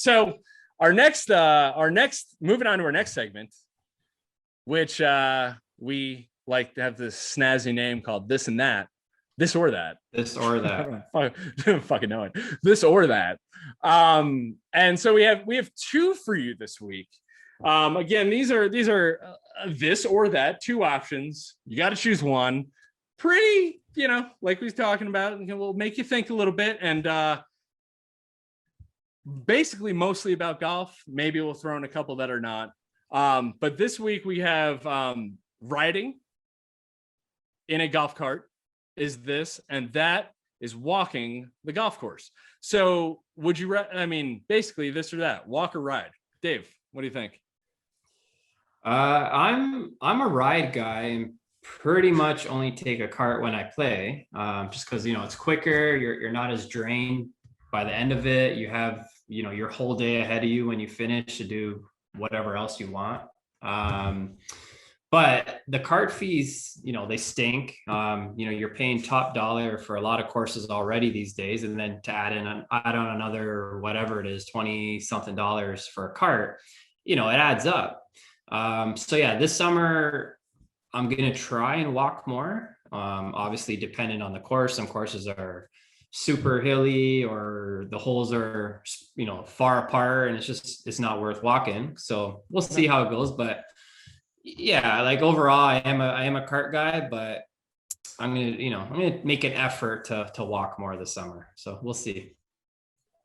So moving on to our next segment, which we like to have this snazzy name called This and That, This or That. I don't fucking know it. This or That. And so we have two for you this week. Again, these are this or that, two options. You got to choose one. Pretty, like we was talking about, will make you think a little bit, and basically mostly about golf. Maybe we'll throw in a couple that are not. But this week we have riding in a golf cart is this, and that is walking the golf course. So would you, basically this or that, walk or ride? Dave, what do you think? I'm a ride guy and pretty much only take a cart when I play, just because it's quicker. You're not as drained by the end of it. You have your whole day ahead of you when you finish to do whatever else you want. But the cart fees, they stink. You're paying top dollar for a lot of courses already these days, and then to add on another whatever it is, $20 something for a cart, it adds up. So yeah, this summer I'm gonna try and walk more. Obviously, depending on the course. Some courses are super hilly, or the holes are far apart, and it's not worth walking. So we'll see how it goes. But yeah, like overall, I am a cart guy, but I'm gonna make an effort to walk more this summer. So we'll see.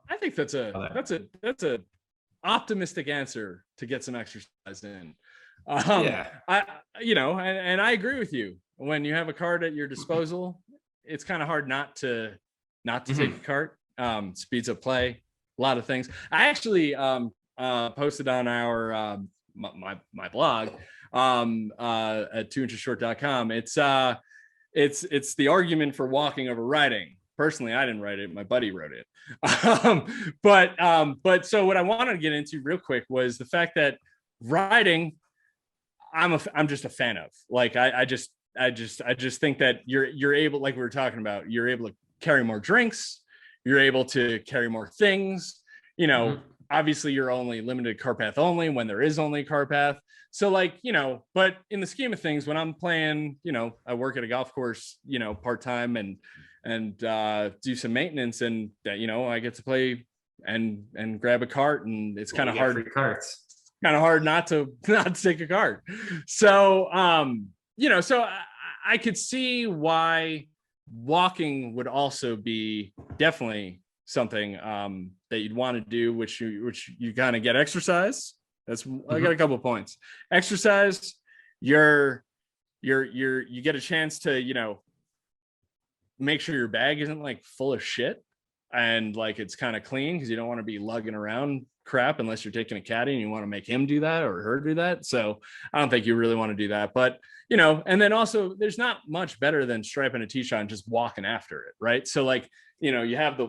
I think that's a optimistic answer to get some exercise in. I agree with you. When you have a cart at your disposal, it's kind of hard not to take a cart. Speeds up play, a lot of things. I actually posted on our my blog at 2inchesshort.com. It's the argument for walking over riding. Personally, I didn't write it. My buddy wrote it. But so what I wanted to get into real quick was the fact that riding, I'm just a fan of. Like I just think that you're able, like we were talking about, you're able to carry more drinks, you're able to carry more things. Obviously you're only limited cart path only when there is only a cart path. So but in the scheme of things, when I'm playing, I work at a golf course, part-time and do some maintenance, and I get to play and grab a cart, and it's kind of hard. Kind of hard not to take a cart. So so I could see why walking would also be definitely something that you'd want to do, which you kind of get exercise. I got a couple of points. Exercise, you get a chance to make sure your bag isn't like full of shit, and like it's kind of clean, because you don't want to be lugging around crap unless you're taking a caddy and you want to make him do that or her do that. So I don't think you really want to do that. But and then also there's not much better than striping a tee shot and just walking after it, right? So you have the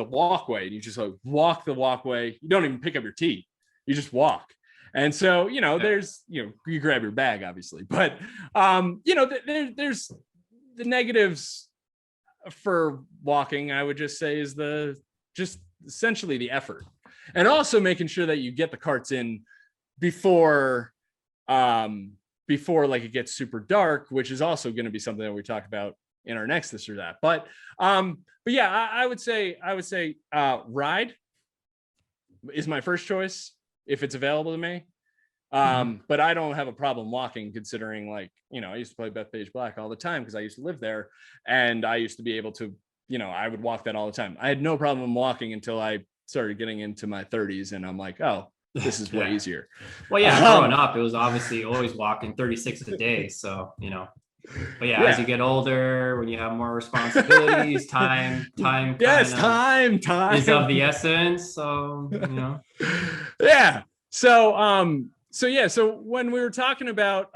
walkway, and you just like walk the walkway. You don't even pick up your tee, you just walk. And so there's you grab your bag obviously, but there's the negatives for walking, I would just say, is just essentially the effort, and also making sure that you get the carts in before like it gets super dark, which is also going to be something that we talk about in our next this or that. But yeah, I would say ride is my first choice if it's available to me. But I don't have a problem walking, considering I used to play Bethpage Black all the time because I used to live there, and I used to be able to, I would walk that all the time. I had no problem walking until I started getting into my 30s, and I'm like, oh, this is way easier. Well, yeah, growing up, it was obviously always walking 36 a day. So, but yeah, as you get older, when you have more responsibilities, time is of the essence. So, yeah. So when we were talking about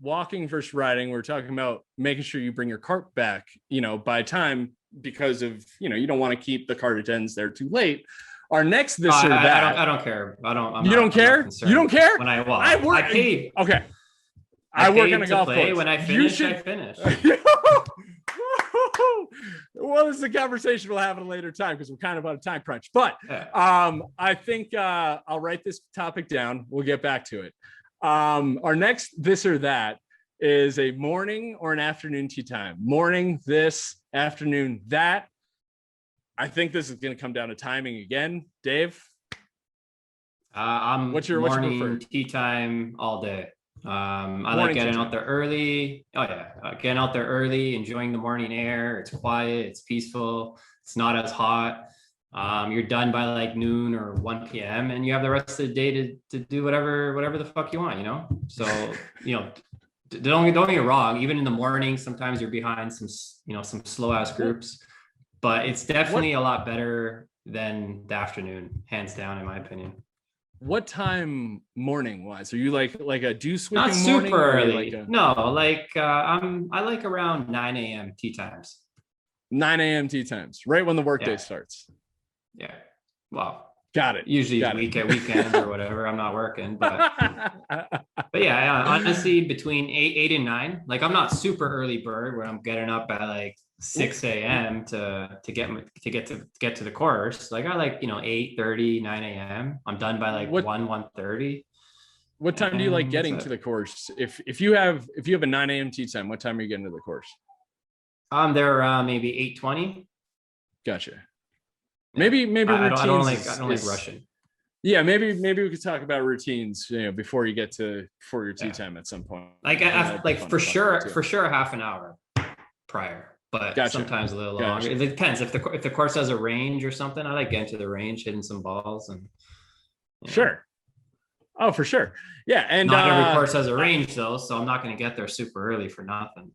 walking versus riding, we're talking about making sure you bring your cart back, by time, because of, you don't want to keep the cart attendants there too late. Our next this or that. I don't care. You don't care? You don't care? When I paid. Okay. I work on a golf course. When I finish, I finish. Well, this is a conversation we'll have at a later time because we're kind of on a time crunch. But I think I'll write this topic down. We'll get back to it. Our next this or that is a morning or an afternoon tea time. Morning, this, afternoon, that. I think this is going to come down to timing again. Dave? What's your preferred? tea time all day. I Morning like getting tea out there early. Oh yeah, getting out there early, enjoying the morning air. It's quiet, it's peaceful, it's not as hot. You're done by like noon or 1 p.m. and you have the rest of the day to do whatever the fuck you want, you know? So, don't get me wrong, even in the morning, sometimes you're behind some slow ass groups, but it's definitely a lot better than the afternoon, hands down, in my opinion. What time morning wise? Are you like a dew sweeping Not morning? super early. Like No, I like around 9 a.m. tea times. 9 a.m. tea times, right when the workday Yeah. starts. Yeah. Well, Got it. usually Got it's it. weekend or whatever. I'm not working, but yeah, honestly, between 8 and 9. Like I'm not super early bird where I'm getting up at like 6 a.m. to get to the course. Like I like 8:30, 9 a.m. I'm done by like 1:30. What time do you like getting to the course? If you have a 9 a.m. tea time, what time are you getting to the course? I'm there around maybe 8:20. Gotcha. Maybe I routines. don't like rushing. Yeah, maybe we could talk about routines, before you get before your tea time at some point. Like That'd be like fun for to talk about, sure a half an hour prior, but Gotcha. sometimes a little Gotcha. longer. It depends if the course has a range or something. I like getting to the range, hitting some balls, and Sure. Oh, for sure. Yeah, and not every course has a range though, so I'm not going to get there super early for nothing.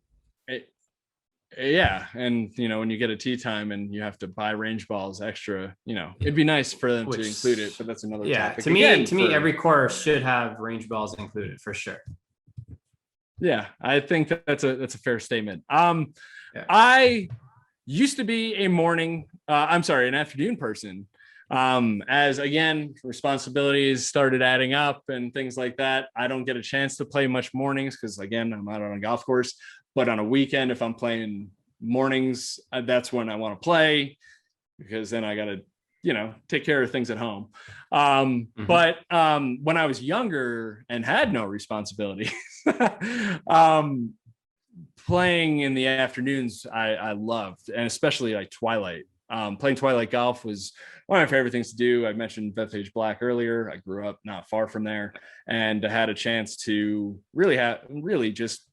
Yeah, and when you get a tea time and you have to buy range balls extra, it'd be nice for them to include it, but that's another topic. To me, every course should have range balls included for sure. Yeah, I think that's a fair statement. I used to be an afternoon person. As again, responsibilities started adding up and things like that. I don't get a chance to play much mornings because again, I'm out on a golf course. But on a weekend, if I'm playing mornings, that's when I want to play because then I got to, take care of things at home. But when I was younger and had no responsibilities, playing in the afternoons, I loved, and especially like Twilight. Playing Twilight golf was one of my favorite things to do. I mentioned Bethpage Black earlier. I grew up not far from there and had a chance to really just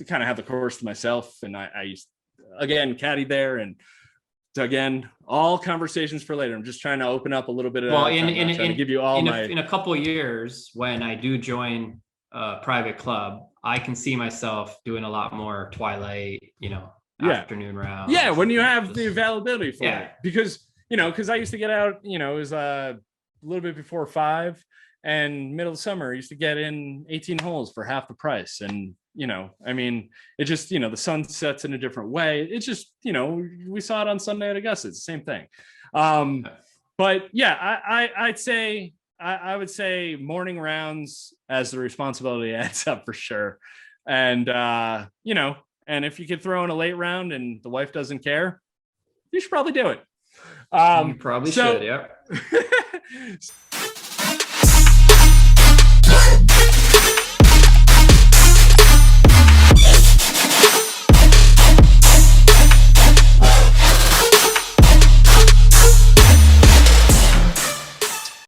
kind of have the course to myself. And I used, again, caddy there. And so again, all conversations for later. I'm just trying to open up a little bit of trying to give you all in a couple of years, when I do join a private club, I can see myself doing a lot more Twilight, afternoon rounds. Yeah, when you have the availability for it. Because I used to get out, it was a little bit before 5, and middle of summer I used to get in 18 holes for half the price. And it just, the sun sets in a different way. It's just, we saw it on Sunday at Augusta. It's the same thing. But yeah, I would say morning rounds as the responsibility adds up for sure. And, and if you could throw in a late round and the wife doesn't care, you should probably do it. You probably should. Yeah.